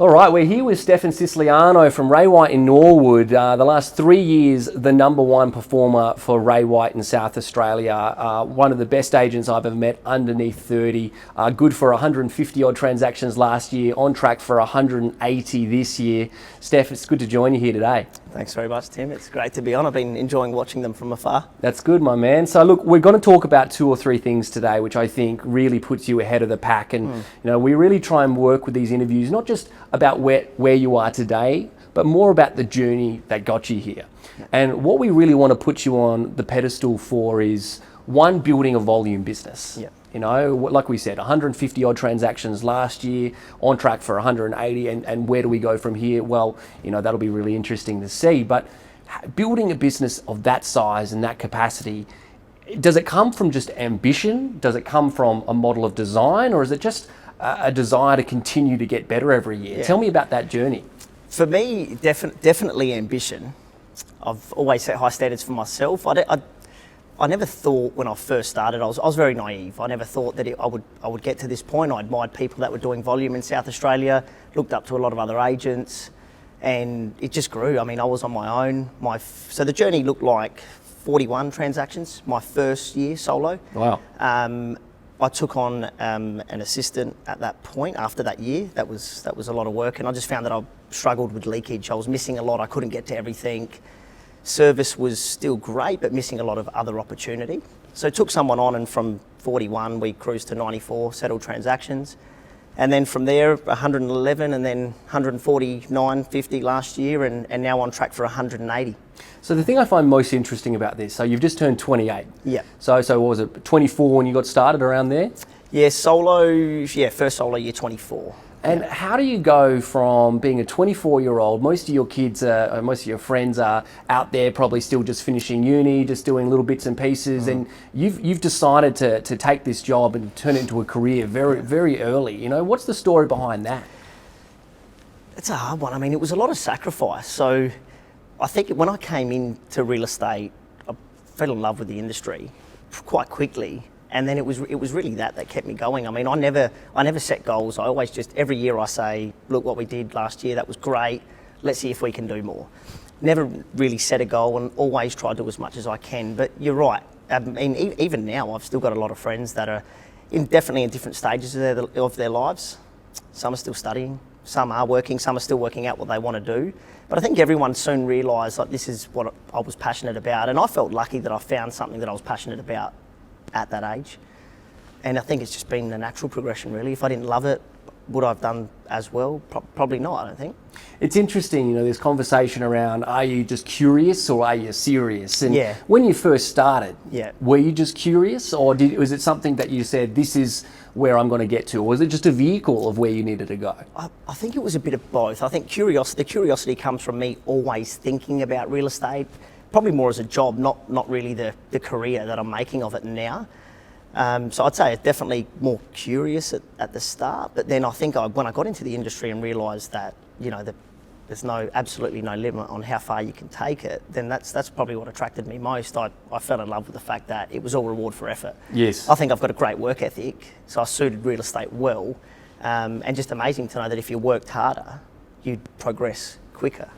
All right, we're here with Stefan Siciliano from Ray White in Norwood. The last 3 years, the number one performer for Ray White in South Australia. One of the best agents I've ever met, underneath 30. Good for 150 odd transactions last year, on track for 180 this year. Steph, it's good to join you here today. Thanks very much, Tim. It's great to be on. I've been enjoying watching them from afar. That's good, my man. So look, we're going to talk about 2 or 3 things today, which I think really puts you ahead of the pack. And you know, we really try and work with these interviews, not just about where you are today, but more about the journey that got you here. And what we really want to put you on the pedestal for is, one, building a volume business. You know, like we said, 150 odd transactions last year, on track for 180, and where do we go from here? Well, you know, that'll be really interesting to see. But building a business of that size and that capacity, does it come from just ambition? Does it come from a model of design, or is it just a desire to continue to get better every year? Tell me about that journey. For me, definitely ambition. I've always set high standards for myself. I never thought when I first started, I was very naive. I never thought that I would get to this point. I admired people that were doing volume in South Australia, looked up to a lot of other agents, and it just grew. I mean, I was on my own. So the journey looked like 41 transactions my first year solo. Wow. I took on an assistant at that point. After that year, that was a lot of work, and I just found that I struggled with leakage. I was missing a lot. I couldn't get to everything. Service was still great, but missing a lot of other opportunity. So took someone on, and from 41, we cruised to 94 settled transactions. And then from there, 111, and then 149, 50 last year, and now on track for 180. So the thing I find most interesting about this, so you've just turned 28. Yeah. So what was it, 24 when you got started, around there? Yeah, first solo year 24. And how do you go from being a 24-year-old, most of your kids, most of your friends are out there probably still just finishing uni, just doing little bits and pieces, and you've decided to take this job and turn it into a career very, very early. You know, what's the story behind that? It's a hard one. I mean, it was a lot of sacrifice. So I think when I came into real estate, I fell in love with the industry quite quickly. And then it was really that kept me going. I mean, I never set goals. I always just, every year I say, look what we did last year, that was great. Let's see if we can do more. Never really set a goal, and always try to do as much as I can. But you're right. I mean, even now, I've still got a lot of friends that are definitely in different stages of their lives. Some are still studying, some are working, some are still working out what they want to do. But I think everyone soon realised, like, this is what I was passionate about. And I felt lucky that I found something that I was passionate about at that age. And I think it's just been a natural progression, really. If I didn't love it, would I have done as well? Probably not, I don't think. It's interesting, you know, there's conversation around, are you just curious or are you serious? And yeah. When you first started, yeah. Were you just curious, or was it something that you said, this is where I'm going to get to? Or was it just a vehicle of where you needed to go? I think it was a bit of both. I think the curiosity comes from me always thinking about real estate, probably more as a job, not really the career that I'm making of it now. So I'd say it's definitely more curious at the start, but then I think when I got into the industry and realised that, you know, there's absolutely no limit on how far you can take it, then that's probably what attracted me most. I fell in love with the fact that it was all reward for effort. Yes. I think I've got a great work ethic, so I suited real estate well, and just amazing to know that if you worked harder, you'd progress quicker.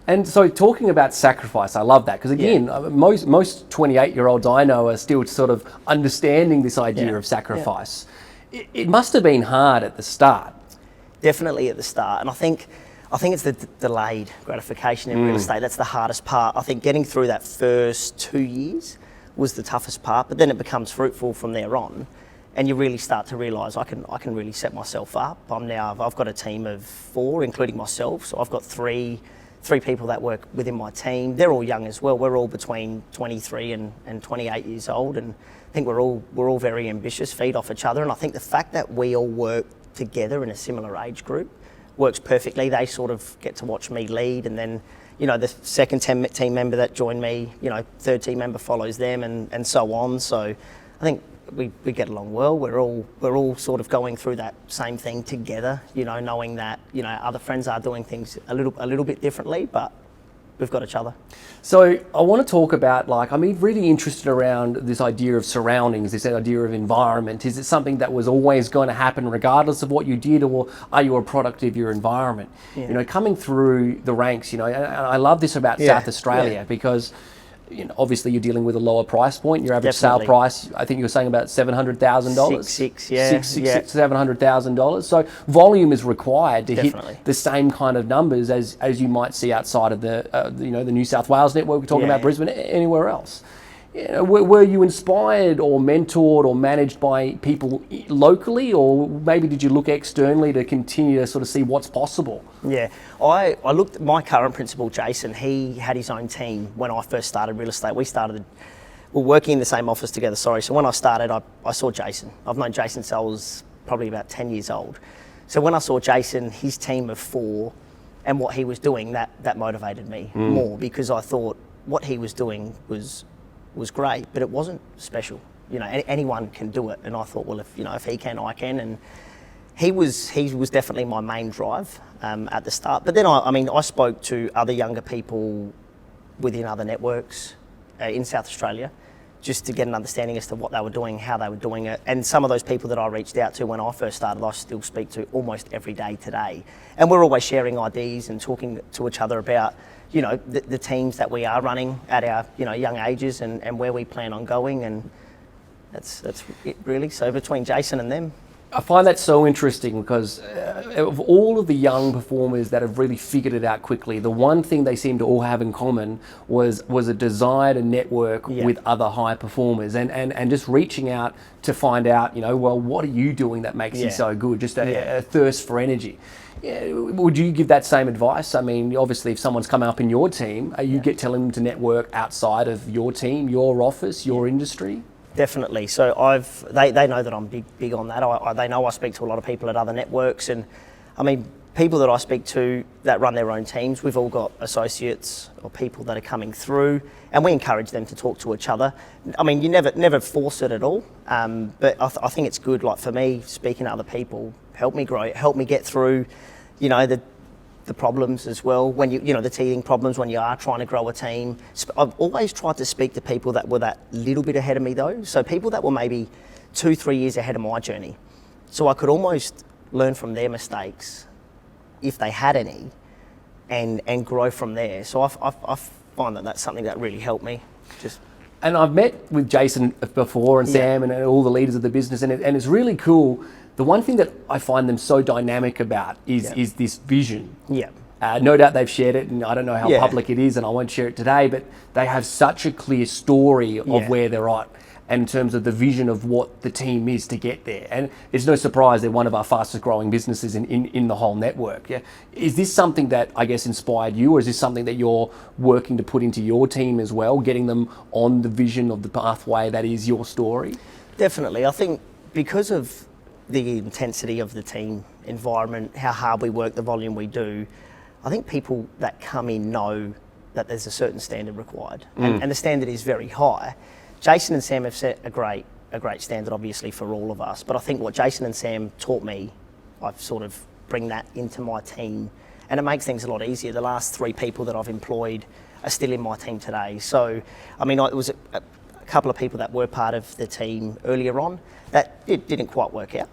And so talking about sacrifice, I love that, because again, most 28-year-olds I know are still sort of understanding this idea of sacrifice. Yeah. It must have been hard at the start. Definitely at the start, and I think it's the delayed gratification in real estate. That's the hardest part. I think getting through that first 2 years was the toughest part, but then it becomes fruitful from there on, and you really start to realise I can really set myself up. I've got a team of 4, including myself, so I've got three people that work within my team. They're all young as well. We're all between 23 and 28 years old, and I think we're all very ambitious, feed off each other. And I think the fact that we all work together in a similar age group works perfectly. They sort of get to watch me lead, and then, you know, the second team member that joined me, you know, third team member follows them, and so on. So I think we get along well. We're all sort of going through that same thing together, you know, knowing that, you know, other friends are doing things a little bit differently, but we've got each other. So I want to talk about, like, I'm really interested around this idea of surroundings, this idea of environment. Is it something that was always going to happen regardless of what you did, or are you a product of your environment? Yeah. You know, coming through the ranks, you know, and I love this about South Australia because, you know, obviously you're dealing with a lower price point. Your average sale price, I think you were saying about $700,000. $700,000. So volume is required to hit the same kind of numbers as you might see outside of the you know, the New South Wales network. We're talking about Brisbane, anywhere else. You know, were you inspired or mentored or managed by people locally, or maybe did you look externally to continue to sort of see what's possible? Yeah, I looked at my current principal, Jason. He had his own team when I first started real estate. We're working in the same office together, sorry. So when I started, I saw Jason. I've known Jason since I was probably about 10 years old. So when I saw Jason, his team of 4, and what he was doing, that motivated me more, because I thought what he was doing was great, but it wasn't special. You know, anyone can do it, and I thought, well, if he can, I can. And he was definitely my main drive at the start. But then I spoke to other younger people within other networks in South Australia, just to get an understanding as to what they were doing, how they were doing it. And some of those people that I reached out to when I first started, I still speak to almost every day today. And we're always sharing ideas and talking to each other about, you know, the teams that we are running at our, you know, young ages, and where we plan on going, and that's it really. So between Jason and them. I find that so interesting because of all of the young performers that have really figured it out quickly, the one thing they seem to all have in common was a desire to network with other high performers, and just reaching out to find out, you know, well, what are you doing that makes you so good? Just a thirst for energy. Yeah, would you give that same advice? I mean, obviously, if someone's come up in your team, are you telling them to network outside of your team, your office, your industry? Definitely. So they know that I'm big on that. They know I speak to a lot of people at other networks, and I mean, people that I speak to that run their own teams, we've all got associates or people that are coming through, and we encourage them to talk to each other. I mean, you never force it at all, but I think it's good. Like for me, speaking to other people help me grow, help me get through, you know, the problems as well, when you know, the teething problems when you are trying to grow a team. I've always tried to speak to people that were that little bit ahead of me though, so people that were maybe 2-3 years ahead of my journey, so I could almost learn from their mistakes if they had any, and grow from there. So I find that that's something that really helped me. And I've met with Jason before, and Sam, and all the leaders of the business, and it's really cool. The one thing that I find them so dynamic about is this vision. Yeah. No doubt they've shared it, and I don't know how public it is, and I won't share it today, but they have such a clear story of where they're at, and in terms of the vision of what the team is to get there. And it's no surprise they're one of our fastest growing businesses in the whole network. Yeah. Is this something that, I guess, inspired you, or is this something that you're working to put into your team as well, getting them on the vision of the pathway that is your story? Definitely. I think because of the intensity of the team environment, how hard we work, the volume we do, I think people that come in know that there's a certain standard required, and the standard is very high. Jason and Sam have set a great standard, obviously, for all of us, but I think what Jason and Sam taught me, I've sort of bring that into my team, and it makes things a lot easier. The last 3 people that I've employed are still in my team today. So, I mean, it was a couple of people that were part of the team earlier on that didn't quite work out.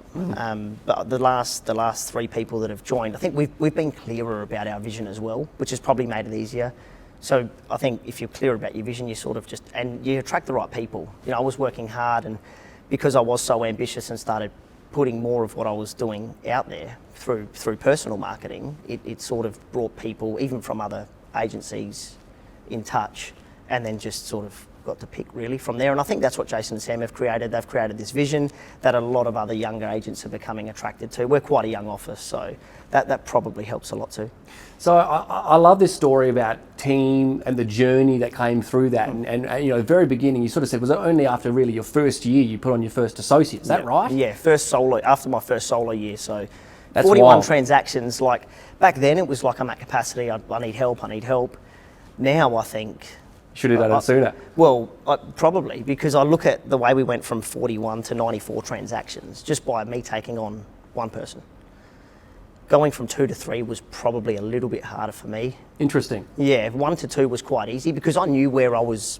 But the last 3 people that have joined, I think we've been clearer about our vision as well, which has probably made it easier. So I think if you're clear about your vision, you sort of and you attract the right people. You know, I was working hard, and because I was so ambitious and started putting more of what I was doing out there through personal marketing, it sort of brought people, even from other agencies, in touch, and then just sort of got to pick really from there. And I think that's what Jason and Sam have created. They've created this vision that a lot of other younger agents are becoming attracted to. We're quite a young office, so that probably helps a lot too. So I love this story about team and the journey that came through that. And you know, the very beginning, you sort of said, was it only after really your first year you put on your first associate? Is that right? Yeah, after my first solo year. So that's 41 wild. Transactions. Like back then it was like, I'm at capacity, I need help. Now I think, should have done it sooner. Well, probably, because I look at the way we went from 41 to 94 transactions just by me taking on one person. Going from 2 to 3 was probably a little bit harder for me. Interesting. Yeah, 1 to 2 was quite easy because I knew where I was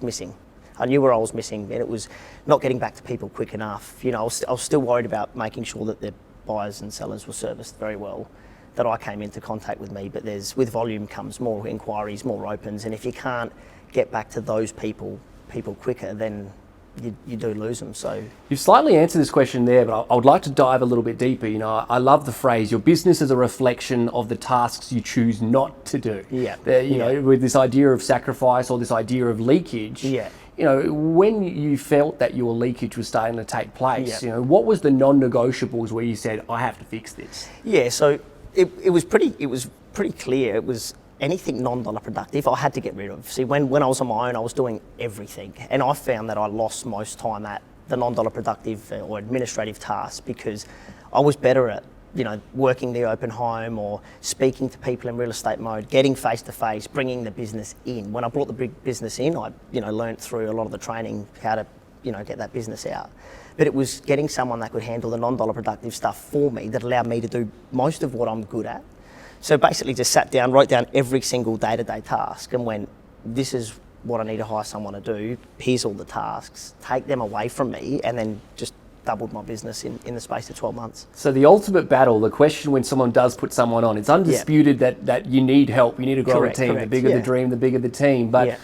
missing. I knew where I was missing, and it was not getting back to people quick enough. You know, I was still worried about making sure that the buyers and sellers were serviced very well, that I came into contact with me. But with volume comes more inquiries, more opens, and if you can't get back to those people quicker, then you do lose them. So you've slightly answered this question there, but I would like to dive a little bit deeper. You know, I love the phrase, your business is a reflection of the tasks you choose not to do. Yeah. You know, with this idea of sacrifice or this idea of leakage. Yeah. You know, when you felt that your leakage was starting to take place, Yeah. you know, what was the non-negotiables where you said, I have to fix this? Yeah, so it was pretty clear. It was anything non-dollar productive I had to get rid of. See, when I was on my own, I was doing everything, and I found that I lost most time at the non-dollar productive or administrative tasks because I was better at, you know, working the open home or speaking to people in real estate mode, getting face to face, bringing the business in. When I brought the big business in, I, you know, learned through a lot of the training how to, you know, get that business out. But it was getting someone that could handle the non-dollar productive stuff for me that allowed me to do most of what I'm good at. So basically just sat down, wrote down every single day-to-day task and went, this is what I need to hire someone to do, here's all the tasks, take them away from me, and then just doubled my business in the space of 12 months. So the ultimate battle, the question when someone does put someone on, it's undisputed that you need help, you need to grow a team. The bigger the dream, the bigger the team. But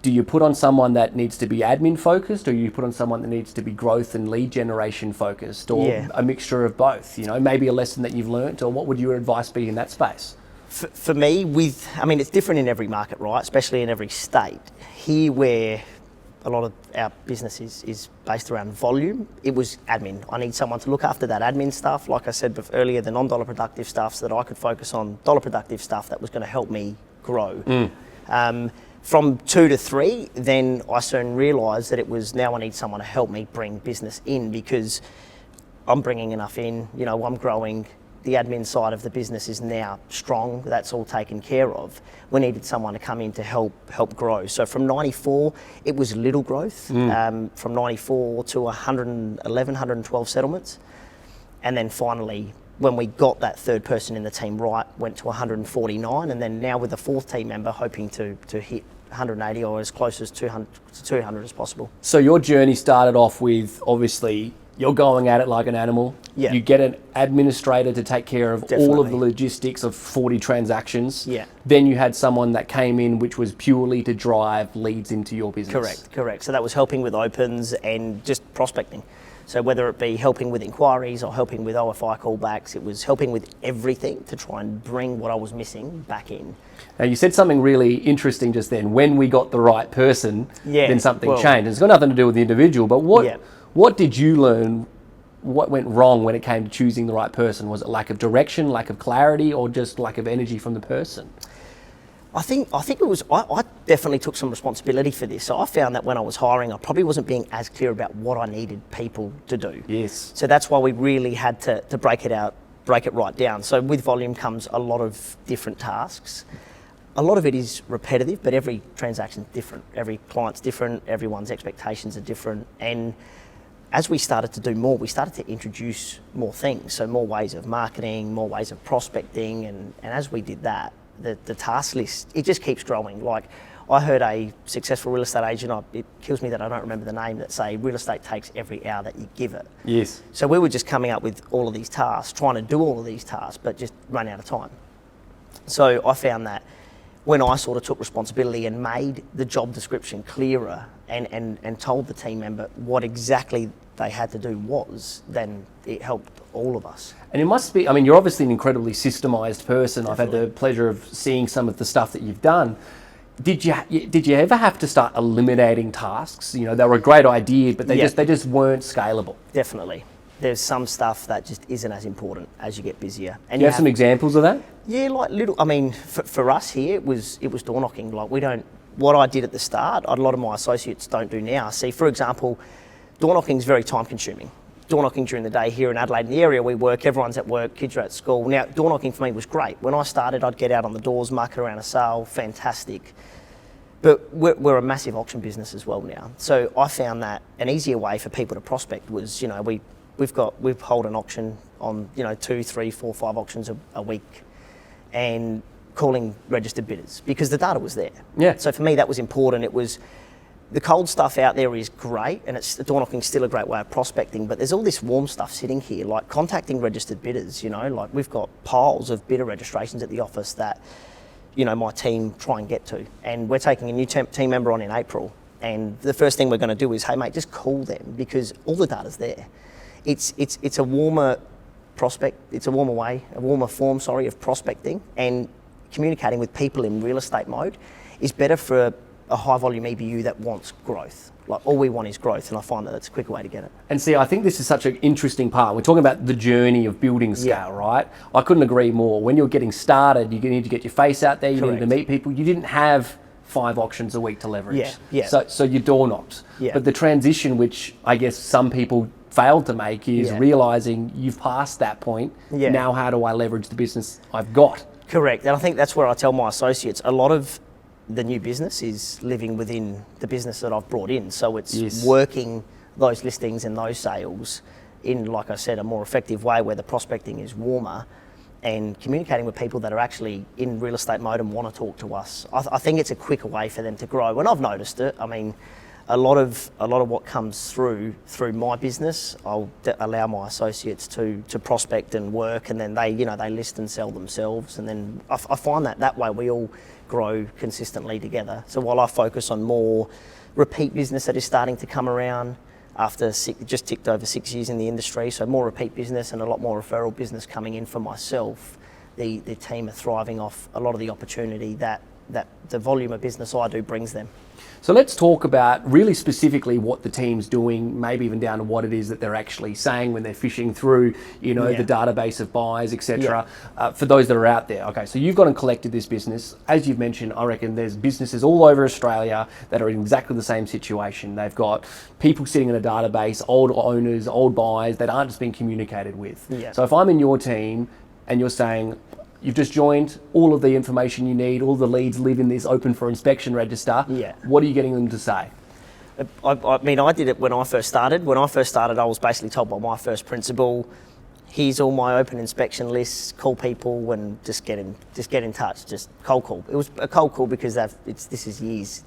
do you put on someone that needs to be admin focused, or you put on someone that needs to be growth and lead generation focused, or a mixture of both? You know, maybe a lesson that you've learnt, or what would your advice be in that space? For me, I mean, it's different in every market, right? Especially in every state. Here where a lot of our business is based around volume, it was admin. I need someone to look after that admin stuff. Like I said earlier, the non-dollar productive stuff, so that I could focus on dollar productive stuff that was going to help me grow. From 2 to 3, then I soon realised that it was now I need someone to help me bring business in because I'm bringing enough in, you know, I'm growing. The admin side of the business is now strong, that's all taken care of. We needed someone to come in to help grow. So from 94, it was little growth, from 94 to 111, 112 settlements. And then finally, when we got that third person in the team right, went to 149, and then now with the fourth team member, hoping to hit 180 or as close as 200 as possible. So your journey started off with, obviously, you're going at it like an animal. Yeah. You get an administrator to take care of all of the logistics of 40 transactions. Yeah. Then you had someone that came in which was purely to drive leads into your business. Correct. So that was helping with opens and just prospecting. So whether it be helping with inquiries or helping with OFI callbacks, it was helping with everything to try and bring what I was missing back in. Now you said something really interesting just then. When we got the right person, then something changed. It's got nothing to do with the individual, but what did you learn? What went wrong when it came to choosing the right person? Was it lack of direction, lack of clarity, or just lack of energy from the person? I think it was, I definitely took some responsibility for this. So I found that when I was hiring, I probably wasn't being as clear about what I needed people to do. Yes. So that's why we really had to break it right down. So with volume comes a lot of different tasks. A lot of it is repetitive, but every transaction's different. Every client's different, everyone's expectations are different. And as we started to do more, we started to introduce more things. So more ways of marketing, more ways of prospecting. And as we did that, the task list, it just keeps growing. Like I heard a successful real estate agent, it kills me that I don't remember the name, that say real estate takes every hour that you give it. Yes. So we were just coming up with all of these tasks, trying to do all of these tasks, but just run out of time. So I found that when I sort of took responsibility and made the job description clearer and told the team member what exactly they had to do was, then it helped all of us. And it must be, I mean, you're obviously an incredibly systemized person. Definitely. I've had the pleasure of seeing some of the stuff that you've done. Did you ever have to start eliminating tasks? You know, they were a great idea, but they just weren't scalable. Definitely. There's some stuff that just isn't as important as you get busier. And you have some examples of that? Yeah, like little, I mean, for us here, it was door knocking. Like what I did at the start, a lot of my associates don't do now. See, for example, door knocking is very time consuming. Door knocking during the day here in Adelaide, in the area we work, everyone's at work, kids are at school. Now, door knocking for me was great. When I started, I'd get out on the doors, market around a sale, fantastic. But we're a massive auction business as well now. So I found that an easier way for people to prospect was, you know, we we hold an auction on 2, 3, 4, 5 auctions a week, and calling registered bidders because the data was there. Yeah. So for me, that was important. It was the cold stuff out there is great, and door knocking's still a great way of prospecting. But there's all this warm stuff sitting here, like contacting registered bidders. Like we've got piles of bidder registrations at the office that my team try and get to, and we're taking a new team member on in April. And the first thing we're going to do is, hey mate, just call them because all the data's there. It's a warmer prospect. It's a warmer form of prospecting, and communicating with people in real estate mode is better for a high volume EBU that wants growth. Like all we want is growth, and I find that that's a quicker way to get it. And see, I think this is such an interesting part. We're talking about the journey of building scale, right? I couldn't agree more. When you're getting started, you need to get your face out there, you need to meet people. You didn't have 5 auctions a week to leverage. So you door knocked. But the transition, which I guess some people failed to make, is realizing you've passed that point. Now how do I leverage the business I've got? Correct. And I think that's where I tell my associates, a lot of the new business is living within the business that I've brought in. So it's working those listings and those sales in, like I said, a more effective way where the prospecting is warmer, and communicating with people that are actually in real estate mode and want to talk to us. I think it's a quicker way for them to grow. And I've noticed it. I mean, a lot of what comes through my business, I'll allow my associates to prospect and work, and then they list and sell themselves. And then I find that way we all grow consistently together. So while I focus on more repeat business that is starting to come around after just ticked over 6 years in the industry, so more repeat business and a lot more referral business coming in for myself, the team are thriving off a lot of the opportunity that the volume of business I do brings them. So let's talk about really specifically what the team's doing, maybe even down to what it is that they're actually saying when they're fishing through, the database of buyers, etc. For those that are out there. Okay, so you've gone and collected this business. As you've mentioned, I reckon there's businesses all over Australia that are in exactly the same situation. They've got people sitting in a database, old owners, old buyers that aren't just being communicated with. So if I'm in your team and you're saying, you've just joined, all of the information you need, all the leads live in this open for inspection register. What are you getting them to say? I mean, I did it when I first started. When I first started, I was basically told by my first principal, here's all my open inspection lists, call people and just get in touch, just cold call. It was a cold call because that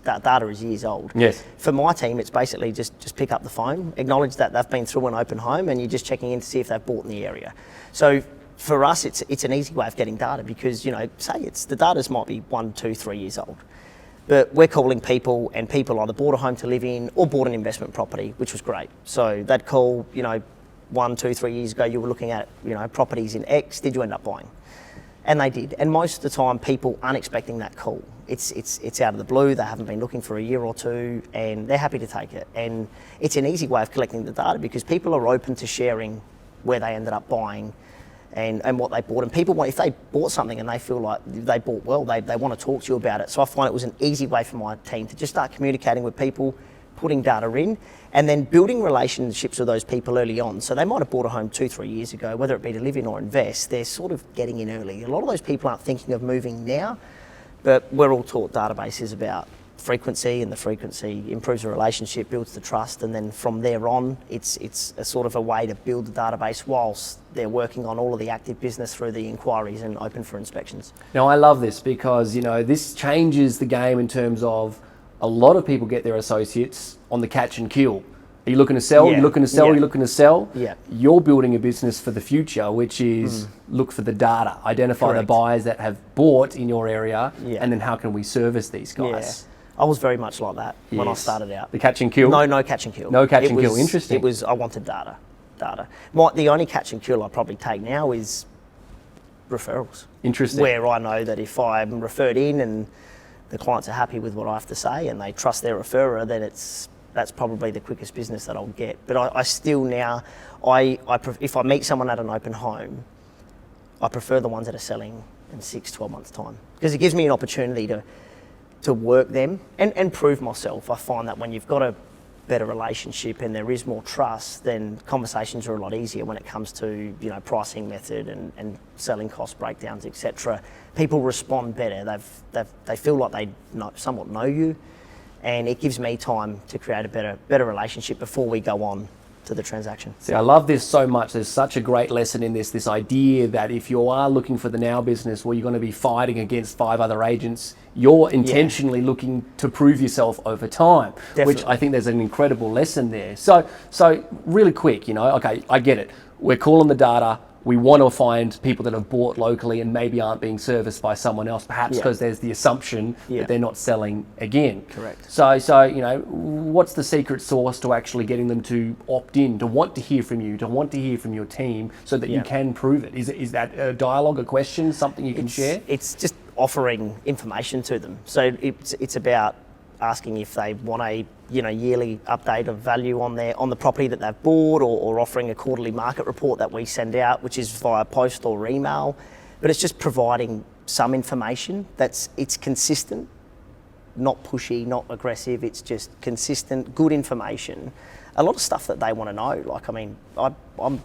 data is years old. For my team, it's basically just pick up the phone, acknowledge that they've been through an open home, and you're just checking in to see if they've bought in the area. So for us, it's an easy way of getting data because, the data might be 1, 2, 3 years old. But we're calling people, and people either bought a home to live in or bought an investment property, which was great. So they'd call, 1, 2, 3 years ago, you were looking at, properties in X, did you end up buying? And they did. And most of the time, people aren't expecting that call. It's out of the blue, they haven't been looking for a year or two, and they're happy to take it. And it's an easy way of collecting the data because people are open to sharing where they ended up buying and what they bought. And people want, if they bought something and they feel like they bought well, they want to talk to you about it. So I find it was an easy way for my team to just start communicating with people, putting data in, and then building relationships with those people early on. So they might have bought a home 2, 3 years ago, whether it be to live in or invest, they're sort of getting in early. A lot of those people aren't thinking of moving now, but we're all taught databases about frequency, and the frequency improves the relationship, builds the trust, and then from there on, it's a sort of a way to build the database whilst they're working on all of the active business through the inquiries and open for inspections. Now, I love this because, this changes the game in terms of a lot of people get their associates on the catch and kill. Are you looking to sell? You're looking to sell? You're looking to sell? You're building a business for the future, which is look for the data, identify the buyers that have bought in your area, and then how can we service these guys? I was very much like that when I started out. The catch and kill? No catch and kill. No catch and kill, interesting. I wanted data. The only catch and kill I probably take now is referrals. Interesting. Where I know that if I'm referred in and the clients are happy with what I have to say and they trust their referrer, then that's probably the quickest business that I'll get. But I still now, if I meet someone at an open home, I prefer the ones that are selling in 6, 12 months' time because it gives me an opportunity to work them and prove myself. I find that when you've got a better relationship and there is more trust, then conversations are a lot easier when it comes to pricing method and selling cost breakdowns, etc. People respond better. They feel like they somewhat know you, and it gives me time to create a better relationship before we go on to the transaction. See, I love this so much. There's such a great lesson in this idea that if you are looking for the now business where you're going to be fighting against 5 other agents, you're intentionally looking to prove yourself over time, which I think there's an incredible lesson there. So really quick, okay, I get it. We're calling the data. We want to find people that have bought locally and maybe aren't being serviced by someone else, perhaps because there's the assumption that they're not selling again. Correct. So what's the secret sauce to actually getting them to opt in, to want to hear from you, to want to hear from your team, so that you can prove it? Is that a dialogue, a question, something you can share? It's just offering information to them. So it's about asking if they want a yearly update of value on the property that they've bought, or offering a quarterly market report that we send out, which is via post or email. But it's just providing some information it's consistent, not pushy, not aggressive. It's just consistent, good information. A lot of stuff that they want to know. Like, I mean, I want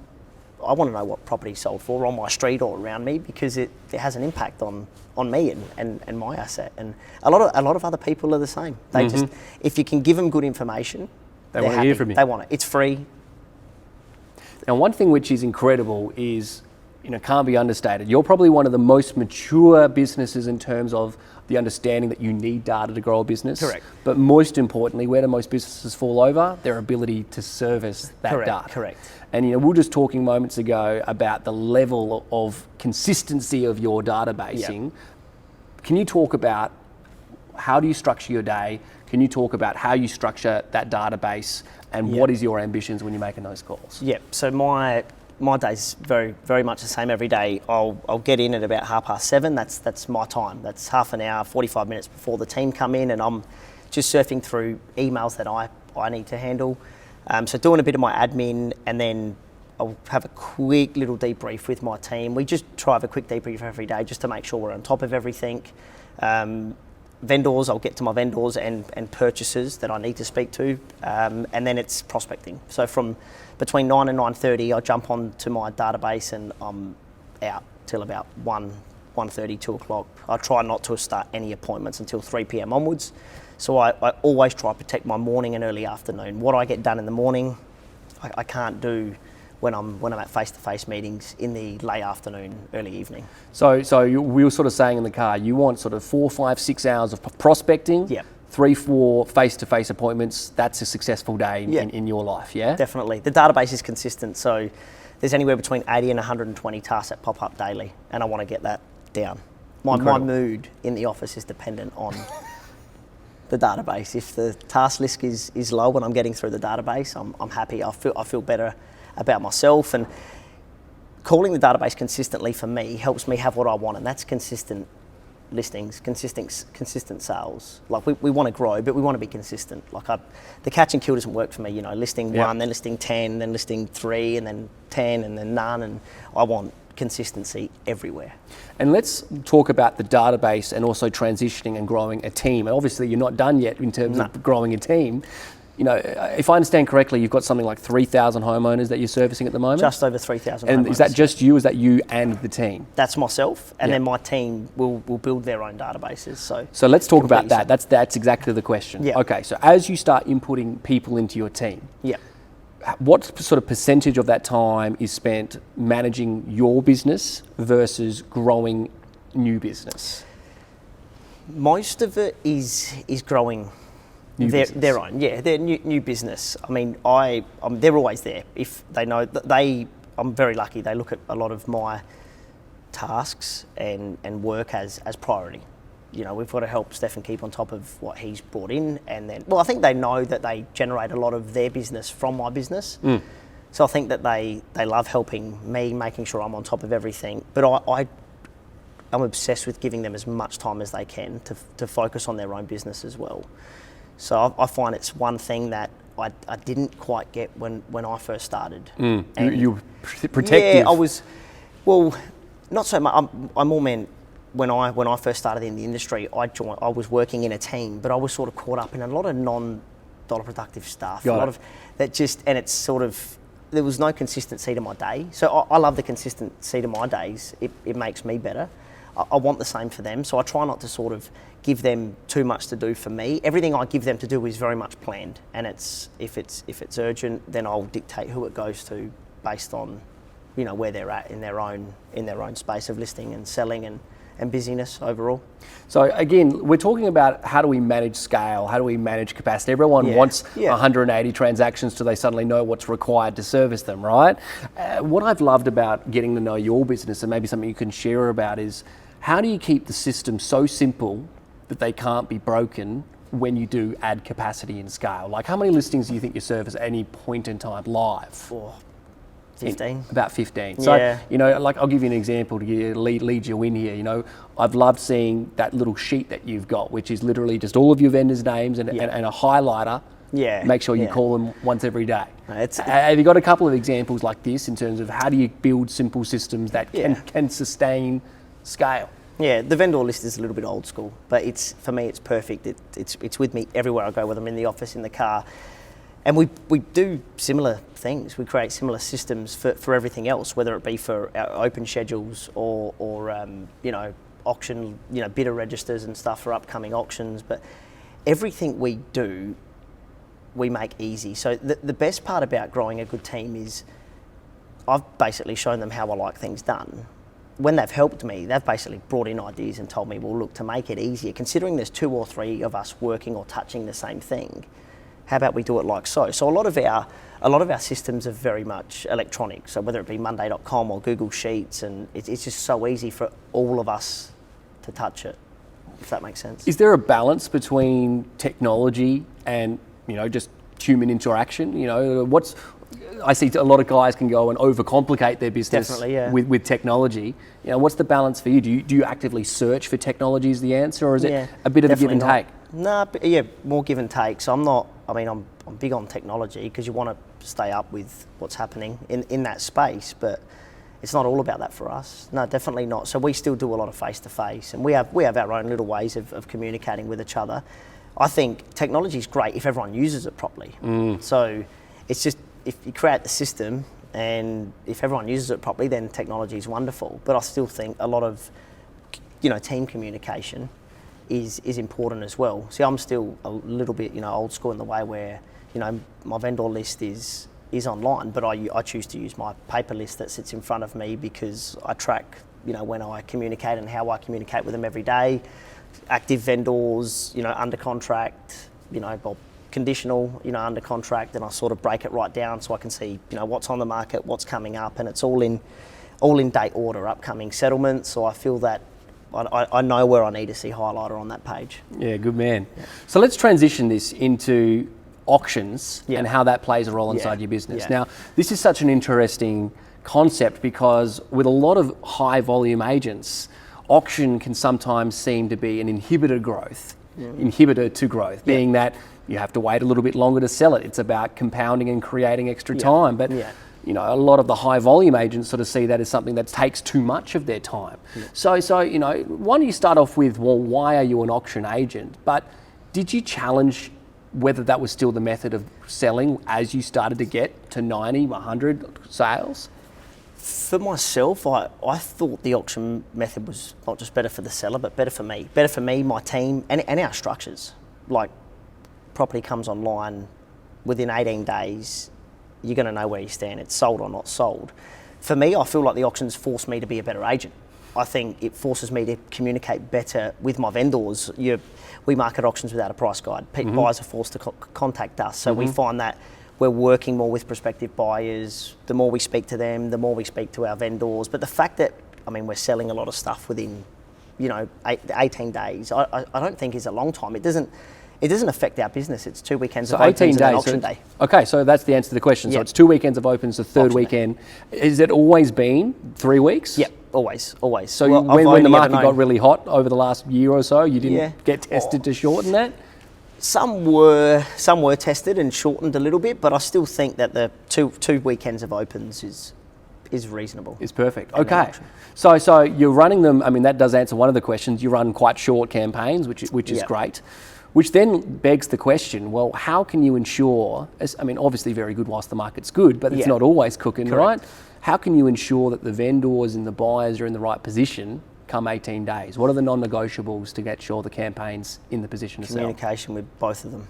to know what property sold for on my street or around me, because it has an impact on me and my asset. And a lot of other people are the same. They just, if you can give them good information, they want to hear from you. They want it. It's free. And one thing which is incredible is, can't be understated. You're probably one of the most mature businesses in terms of the understanding that you need data to grow a business. Correct. But most importantly, where do most businesses fall over? Their ability to service that data. Correct. And we were just talking moments ago about the level of consistency of your databasing. Yep. Can you talk about how do you structure your day? Can you talk about how you structure that database, and what is your ambitions when you're making those calls? Yep. So my day's very, very much the same every day. I'll get in at about 7:30. That's my time. That's half an hour, 45 minutes before the team come in, and I'm just surfing through emails that I need to handle. So doing a bit of my admin, and then I'll have a quick little debrief with my team. We just try to have a quick debrief every day just to make sure we're on top of everything. Vendors, I'll get to my vendors and purchasers that I need to speak to, and then it's prospecting. So from between 9 and 9:30, I jump onto my database and I'm out till about 1:30, 2 o'clock. I try not to start any appointments until 3 p.m. onwards. So I always try to protect my morning and early afternoon. What I get done in the morning, I can't do when I'm at face-to-face meetings in the late afternoon, early evening. So we were sort of saying in the car, you want sort of 4, 5, 6 hours of prospecting, 3, 4 face-to-face appointments. That's a successful day in your life, yeah? Definitely. The database is consistent, so there's anywhere between 80 and 120 tasks that pop up daily, and I want to get that down. My mood in the office is dependent on the database. If the task list is low when I'm getting through the database, I'm happy. I feel better about myself, and calling the database consistently for me helps me have what I want, and that's consistent listings, consistent sales. Like we want to grow, but we want to be consistent. Like the catch and kill doesn't work for me. Listing 1, then listing 10, then listing 3, and then 10, and then none. And I want consistency everywhere. And let's talk about the database and also transitioning and growing a team. And obviously, you're not done yet in terms of growing a team. If I understand correctly, you've got something like 3,000 homeowners that you're servicing at the moment? Just over 3,000 homeowners. And is that just you, or is that you and the team? That's myself, and then my team will build their own databases. So let's talk about that. That's exactly the question. Yeah. Okay, so as you start inputting people into your team, what sort of percentage of that time is spent managing your business versus growing new business? Most of it is growing their own, their new business. I mean, they're always there. If they know that I'm very lucky. They look at a lot of my tasks and work as priority. We've got to help Stefan keep on top of what he's brought in, and then, I think they know that they generate a lot of their business from my business. So I think that they love helping me, making sure I'm on top of everything. But I'm obsessed with giving them as much time as they can to focus on their own business as well. So I find it's one thing that I didn't quite get when I first started. You protective. Yeah, I was, not so much. I more meant when I first started in the industry, I was working in a team, but I was sort of caught up in a lot of non-dollar productive stuff. And it's sort of, there was no consistency to my day. So I love the consistency to my days. It makes me better. I want the same for them. So I try not to sort of give them too much to do for me. Everything I give them to do is very much planned, and if it's urgent, then I'll dictate who it goes to based on, you know, where they're at in their own space of listing and selling and busyness overall. So again, we're talking about how do we manage scale, how do we manage capacity. Everyone wants 180 transactions till they suddenly know what's required to service them, right? What I've loved about getting to know your business, and maybe something you can share about, is how do you keep the system so simple that they can't be broken when you do add capacity and scale? Like, how many listings do you think you service at any point in time live? 15. About 15. So, you know, like, I'll give you an example to lead you in here. You know, I've loved seeing that little sheet that you've got, which is literally just all of your vendors' names and a highlighter. Make sure you call them once every day. Have you got a couple of examples like this in terms of how do you build simple systems that can sustain scale? Yeah, the vendor list is a little bit old school, but for me it's perfect. It's with me everywhere I go, whether I'm in the office, in the car. And we do similar things. We create similar systems for everything else, whether it be for our open schedules or you know, auction, you know, bidder registers and stuff for upcoming auctions. But everything we do, we make easy. So the best part about growing a good team is I've basically shown them how I like things done. When they've helped me, they've basically brought in ideas and told me, well, look, to make it easier, considering there's 2 or 3 of us working or touching the same thing, how about we do it like so? So a lot of our systems are very much electronic. So whether it be Monday.com or Google Sheets, and it's just so easy for all of us to touch it, if that makes sense. Is there a balance between technology and, you know, just human interaction? You know, I see a lot of guys can go and overcomplicate their business with technology. You know, what's the balance for you? Do you actively search for technology as the answer, or is it a bit of a give and take? No, more give and take. So I'm big on technology because you want to stay up with what's happening in that space, but it's not all about that for us. No, definitely not. So we still do a lot of face-to-face, and we have our own little ways of communicating with each other. I think technology is great if everyone uses it properly. So it's just, if you create the system and if everyone uses it properly, then technology is wonderful. But I still think a lot of, you know, team communication is important as well. See, I'm still a little bit, you know, old school in the way where, you know, my vendor list is online, but I choose to use my paper list that sits in front of me because I track, you know, when I communicate and how I communicate with them every day. Active vendors, you know, under contract, you know, well, conditional, you know, under contract, and I sort of break it right down so I can see, you know, what's on the market, what's coming up, and it's all in date order, upcoming settlements. So I feel that I know where I need to see highlighter on that page. Yeah, good man. So let's transition this into auctions and how that plays a role inside your business. Now, this is such an interesting concept because with a lot of high volume agents, auction can sometimes seem to be an inhibitor to growth, being that you have to wait a little bit longer to sell it. It's about compounding and creating extra time. But you know, a lot of the high volume agents sort of see that as something that takes too much of their time. So you know, why don't you start off with, well, why are you an auction agent? But did you challenge whether that was still the method of selling as you started to get to 90, 100 sales? For myself, I thought the auction method was not just better for the seller, but better for me. Better for me, my team, and our structures. Like, property comes online within 18 days, you're going to know where you stand. It's sold or not sold. For me, I feel like the auctions force me to be a better agent. I think it forces me to communicate better with my vendors. We market auctions without a price guide. Buyers are forced to contact us. So we find that we're working more with prospective buyers. The more we speak to them, the more we speak to our vendors. But the fact that, I mean, we're selling a lot of stuff within, you know, 18 days, I don't think is a long time. It doesn't affect our business. It's 2 weekends of opens and an auction day. Okay, so that's the answer to the question. So it's 2 weekends of opens, the third weekend. Has it always been 3 weeks? Yep, always. So when the market got really hot over the last year or so, you didn't get tested to shorten that? Some were tested and shortened a little bit, but I still think that the two weekends of opens is reasonable. Is perfect. Okay. So you're running them. I mean, that does answer one of the questions. You run quite short campaigns, which is great. Which then begs the question, well, how can you ensure, I mean, obviously very good whilst the market's good, but it's not always cooking, right? How can you ensure that the vendors and the buyers are in the right position come 18 days? What are the non-negotiables to get sure the campaign's in the position to sell? Communication with both of them,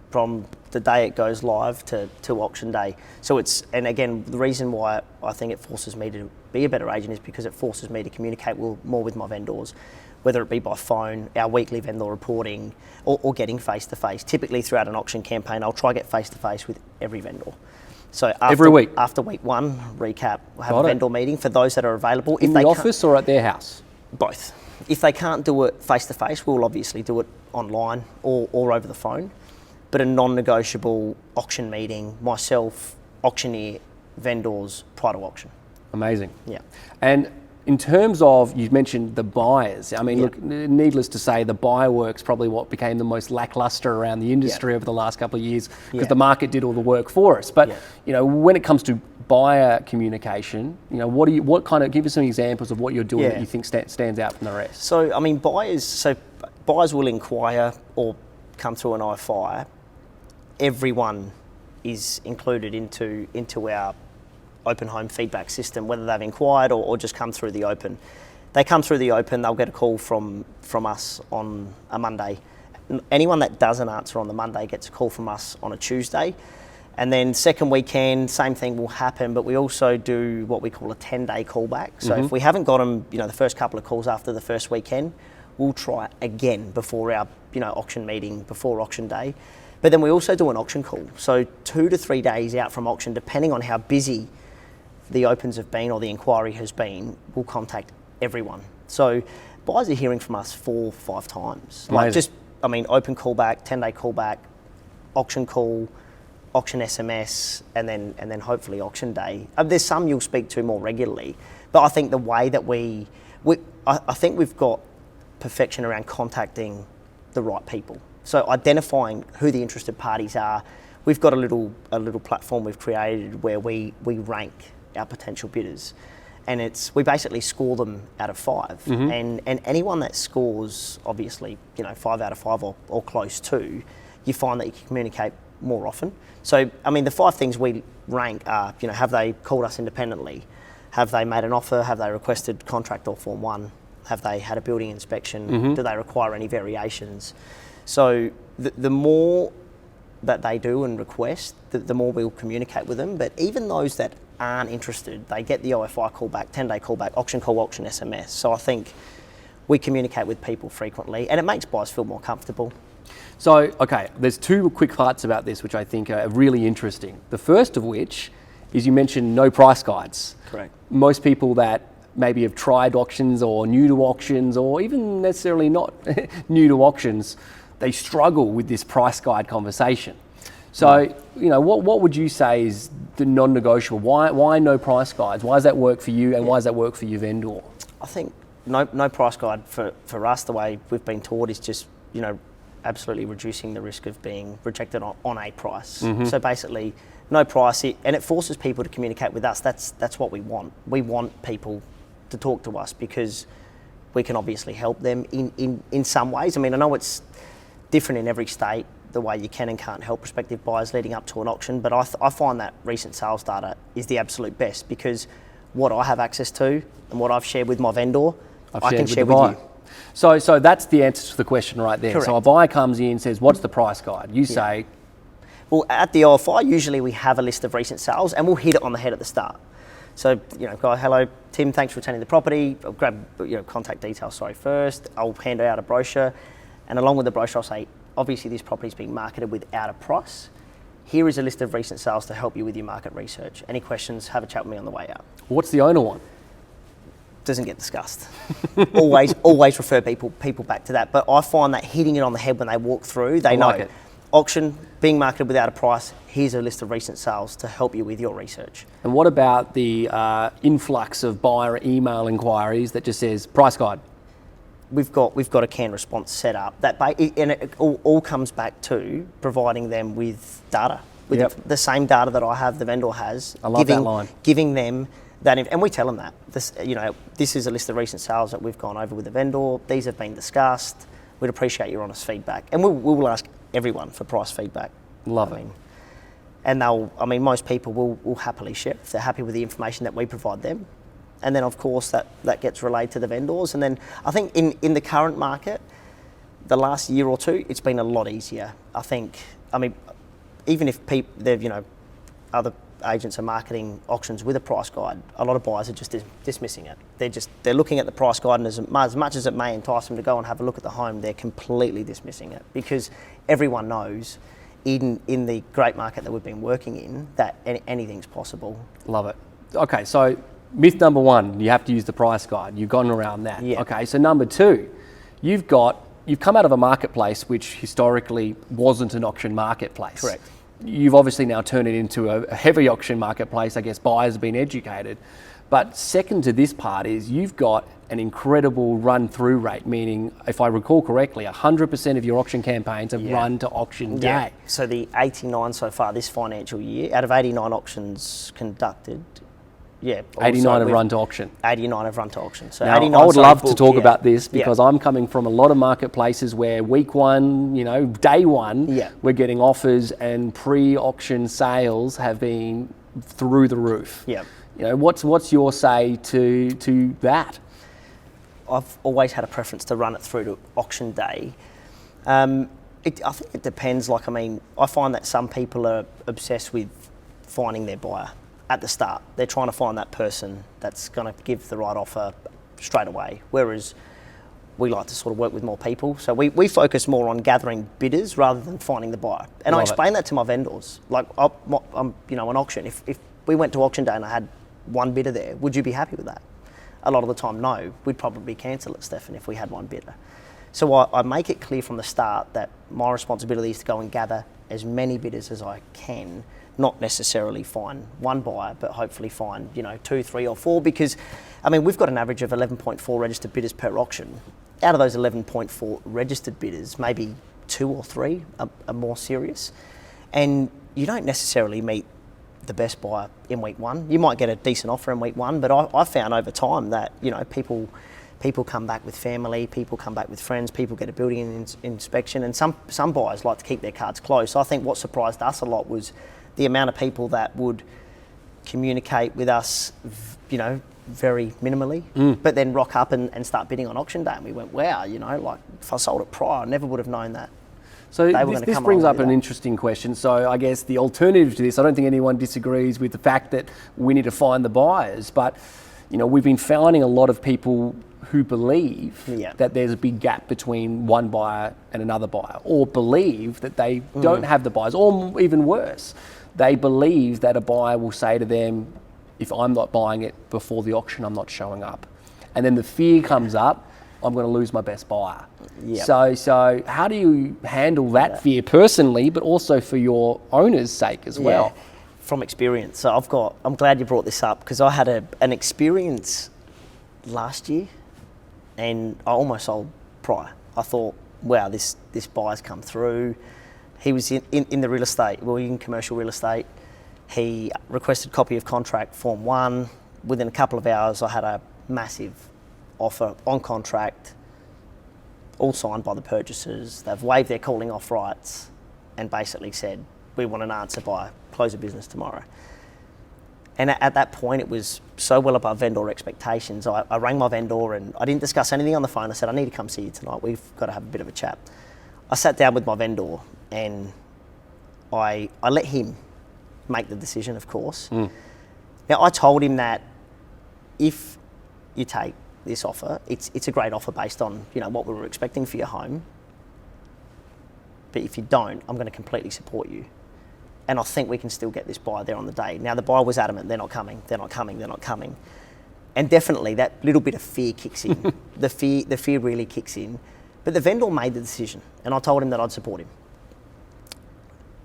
from the day it goes live to auction day. So and again, the reason why I think it forces me to be a better agent is because it forces me to communicate more with my vendors, whether it be by phone, our weekly vendor reporting, or getting face-to-face. Typically throughout an auction campaign, I'll try to get face-to-face with every vendor. So every week? After week one, recap, we'll have a vendor meeting for those that are available. In the office or at their house? Both. If they can't do it face-to-face, we'll obviously do it online or over the phone. But a non-negotiable auction meeting, myself, auctioneer, vendors, prior to auction. Amazing. Yeah. And in terms of, you mentioned the buyers. I mean, look, needless to say, the buyer work's probably what became the most lackluster around the industry over the last couple of years, because the market did all the work for us. But you know, when it comes to buyer communication, you know, what kind of, give us some examples of what you're doing that you think stands out from the rest. So I mean, buyers will inquire or come through an IFI. Everyone is included into our open home feedback system, whether they've inquired or just come through the open. They come through the open, they'll get a call from us on a Monday. Anyone that doesn't answer on the Monday gets a call from us on a Tuesday. And then second weekend, same thing will happen, but we also do what we call a 10-day callback. So if we haven't got them, you know, the first couple of calls after the first weekend, we'll try again before our, you know, auction meeting, before auction day. But then we also do an auction call. So 2 to 3 days out from auction, depending on how busy the opens have been or the inquiry has been, we'll contact everyone. So buyers are hearing from us 4 or 5 times. Amazing. Like just, I mean, open callback, 10-day callback, auction call, auction SMS, and then hopefully auction day. There's some you'll speak to more regularly, but I think the way that I think we've got perfection around contacting the right people. So identifying who the interested parties are. We've got a little platform we've created where we rank our potential bidders, and we basically score them out of 5. And anyone that scores, obviously, you know, 5 out of 5 or close to, you find that you can communicate more often. So I mean, the 5 things we rank are, you know, have they called us independently? Have they made an offer? Have they requested contract or Form 1? Have they had a building inspection? Do they require any variations? So the more that they do and request, the more we'll communicate with them. But even those that aren't interested, they get the OFI callback, 10-day callback, auction call, auction SMS. So I think we communicate with people frequently, and it makes buyers feel more comfortable. So, okay, there's 2 quick parts about this which I think are really interesting. The first of which is, you mentioned no price guides. Correct. Most people that maybe have tried auctions or new to auctions, or even necessarily not new to auctions, they struggle with this price guide conversation. So, you know, what would you say is the non-negotiable? Why no price guides? Why does that work for you, and why does that work for your vendor? I think no price guide for us, the way we've been taught, is just, you know, absolutely reducing the risk of being rejected on a price. So basically, no price, and it forces people to communicate with us. That's what we want. We want people to talk to us because we can obviously help them in some ways. I mean, I know it's different in every state, the way you can and can't help prospective buyers leading up to an auction, but I find that recent sales data is the absolute best, because what I have access to and what I've shared with my vendor, I can share with you. So that's the answer to the question right there. Correct. So a buyer comes in and says, what's the price guide? You say... Well, at the OFI, usually we have a list of recent sales, and we'll hit it on the head at the start. So, you know, go, hello, Tim, thanks for returning the property. I'll grab, you know, contact details, first. I'll hand out a brochure, and along with the brochure, I'll say, obviously this property is being marketed without a price. Here is a list of recent sales to help you with your market research. Any questions, have a chat with me on the way out. What's the owner want? Doesn't get discussed. always refer people back to that. But I find that hitting it on the head when they walk through, they know. It. Auction, being marketed without a price, here's a list of recent sales to help you with your research. And what about the influx of buyer email inquiries that just says price guide? We've got a canned response set up, and it all comes back to providing them with data, with the same data that I have, the vendor has. I love that line. Giving them that, and we tell them that this is a list of recent sales that we've gone over with the vendor. These have been discussed. We'd appreciate your honest feedback, and we will ask everyone for price feedback. Love it. And most people will happily share if they're happy with the information that we provide them. and then of course that gets relayed to the vendors. And then I think in the current market, the last year or two, it's been a lot easier. I mean, even if other agents are marketing auctions with a price guide, a lot of buyers are just dismissing it. They're looking at the price guide, and as much as it may entice them to go and have a look at the home, they're completely dismissing it, because everyone knows in the great market that we've been working in that anything's possible. Love it. Okay, so myth number one, you have to use the price guide. You've gone around that. Yeah. Okay, so number two, you've come out of a marketplace which historically wasn't an auction marketplace. Correct. You've obviously now turned it into a heavy auction marketplace. I guess buyers have been educated. But second to this part is you've got an incredible run-through rate, meaning, if I recall correctly, 100% of your auction campaigns have run to auction day. Yeah. So the 89 so far this financial year, out of 89 auctions conducted, 89 have run to auction. 89 have run to auction. So now, 89 I would love to booked, talk about this, because I'm coming from a lot of marketplaces where week one, day one, we're getting offers and pre-auction sales have been through the roof. Yeah. What's your say to that? I've always had a preference to run it through to auction day. I think it depends. I find that some people are obsessed with finding their buyer at the start. They're trying to find that person that's going to give the right offer straight away, whereas we like to sort of work with more people. So we focus more on gathering bidders rather than finding the buyer. And I explain that to my vendors. Like, an auction, if we went to auction day and I had one bidder there, would you be happy with that? A lot of the time, no. We'd probably cancel it, Stefan, if we had one bidder. So I make it clear from the start that my responsibility is to go and gather as many bidders as I can, not necessarily find one buyer, but hopefully find 2, 3 or 4, because we've got an average of 11.4 registered bidders per auction. Out of those 11.4 registered bidders, maybe 2 or 3 are more serious, and you don't necessarily meet the best buyer in week one. You might get a decent offer in week one, but I found over time that people come back with family, people come back with friends, people get a building inspection, and some buyers like to keep their cards close. I think what surprised us a lot was the amount of people that would communicate with us, very minimally, but then rock up and start bidding on auction day. And we went, wow, if I sold it prior, I never would have known that. So this brings up an interesting question. So I guess the alternative to this, I don't think anyone disagrees with the fact that we need to find the buyers, but we've been finding a lot of people who believe that there's a big gap between one buyer and another buyer, or believe that they don't have the buyers, or even worse, they believe that a buyer will say to them, if I'm not buying it before the auction, I'm not showing up. And then the fear comes up, I'm going to lose my best buyer. Yep. So how do you handle that fear personally, but also for your owner's sake as well? From experience. So I'm glad you brought this up, because I had an experience last year and I almost sold prior. I thought, wow, this buyer's come through. He was in the real estate, in commercial real estate. He requested copy of contract form 1. Within a couple of hours, I had a massive offer on contract, all signed by the purchasers. They've waived their calling off rights and basically said, we want an answer by close of business tomorrow. And at that point, it was so well above vendor expectations. I rang my vendor and I didn't discuss anything on the phone. I said, I need to come see you tonight. We've got to have a bit of a chat. I sat down with my vendor and I let him make the decision, of course. Now, I told him that if you take this offer, it's a great offer based on what we were expecting for your home. But if you don't, I'm going to completely support you. And I think we can still get this buyer there on the day. Now, the buyer was adamant, they're not coming. And definitely that little bit of fear kicks in. The fear really kicks in. But the vendor made the decision, and I told him that I'd support him.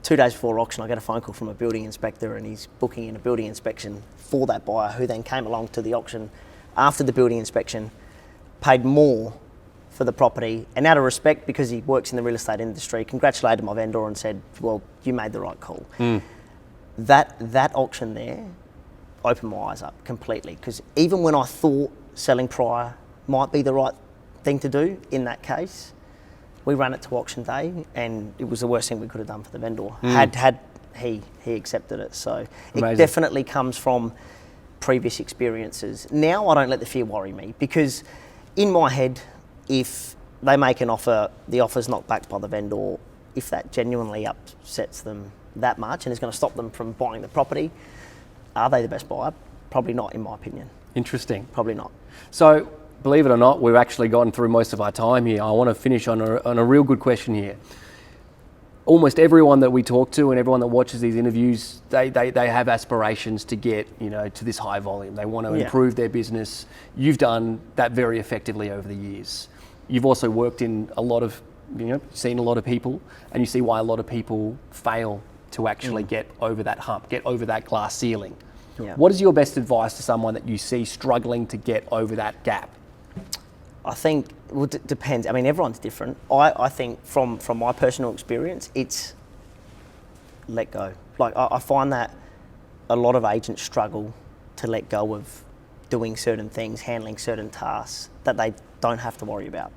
2 days before auction, I got a phone call from a building inspector, and he's booking in a building inspection for that buyer, who then came along to the auction after the building inspection, paid more for the property, and out of respect, because he works in the real estate industry, congratulated my vendor and said, well, you made the right call. That auction there opened my eyes up completely, because even when I thought selling prior might be the right thing to do in that case, we ran it to auction day, and it was the worst thing we could have done for the vendor. Had he accepted it. So it definitely comes from previous experiences. Now I don't let the fear worry me, because in my head, if they make an offer, the offer's not backed by the vendor, if that genuinely upsets them that much and is going to stop them from buying the property, are they the best buyer? Probably not, in my opinion. Interesting. Probably not. So, believe it or not, we've actually gotten through most of our time here. I want to finish on a real good question here. Almost everyone that we talk to and everyone that watches these interviews, they have aspirations to get, to this high volume. They want to improve their business. You've done that very effectively over the years. You've also worked in a lot of, seen a lot of people, and you see why a lot of people fail to actually get over that hump, get over that glass ceiling. Yeah. What is your best advice to someone that you see struggling to get over that gap? I think, it depends. I mean, everyone's different. I think from my personal experience, it's let go. Like, I find that a lot of agents struggle to let go of doing certain things, handling certain tasks that they don't have to worry about.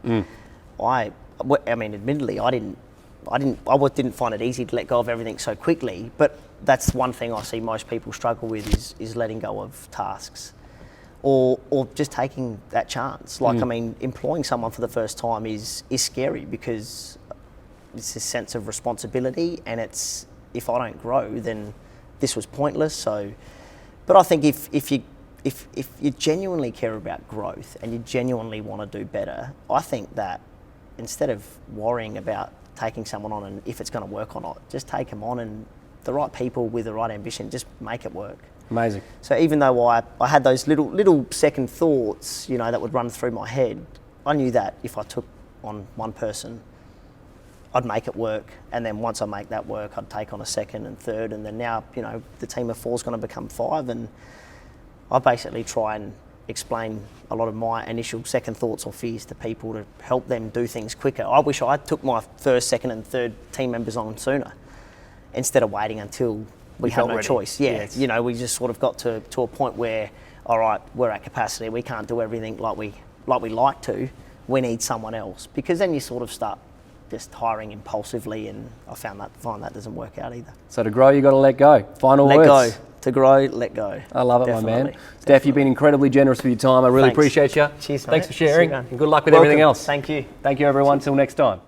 I mean, admittedly, I didn't find it easy to let go of everything so quickly, but that's one thing I see most people struggle with is letting go of tasks. Or just taking that chance. Like, I mean, employing someone for the first time is scary, because it's a sense of responsibility, and it's, if I don't grow, then this was pointless. So, but I think if you genuinely care about growth and you genuinely want to do better, I think that instead of worrying about taking someone on and if it's going to work or not, just take them on, and the right people with the right ambition, just make it work. Amazing. So even though I had those little second thoughts, that would run through my head, I knew that if I took on one person, I'd make it work. And then once I make that work, I'd take on a second and third. And then now, the team of 4 is going to become 5. And I basically try and explain a lot of my initial second thoughts or fears to people to help them do things quicker. I wish I took my first, second and third team members on sooner, instead of waiting until we had no choice. Yeah, yes. We just sort of got to a point where, all right, we're at capacity. We can't do everything like we like to. We need someone else, because then you sort of start just hiring impulsively, and I find that doesn't work out either. So to grow, you got to let go. Final words. Let go. To grow, let go. I love it, definitely, my man. Steph, you've been incredibly generous with your time. I really appreciate you. Cheers, mate. Thanks for sharing, and good luck with everything else. Thank you. Thank you, everyone. Till next time.